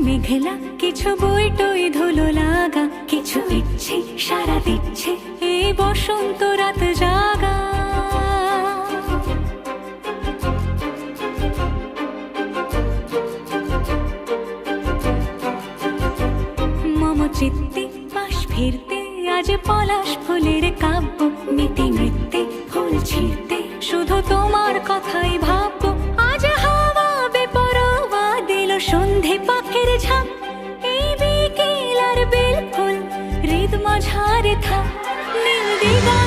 মেঘলা কিছু বই টই ধুলো লাগা, কিছু ইচ্ছে সারা দিচ্ছে এই বসন্ত রাত জাগা। মম চিত্তে পাশ ফিরতে আজ পলাশ ফুলের কাব্য, মিটি নৃত্যে ফুল ছিঁড়তে শুধু তোমার কথাই ভাববো। আজ হাওয়া বেপরোয়া দিল সন্ধে পাখির ঝাঁক, এই বিকেল আর বেল ফুল হৃদ মাঝারে থাক নীল দিগা।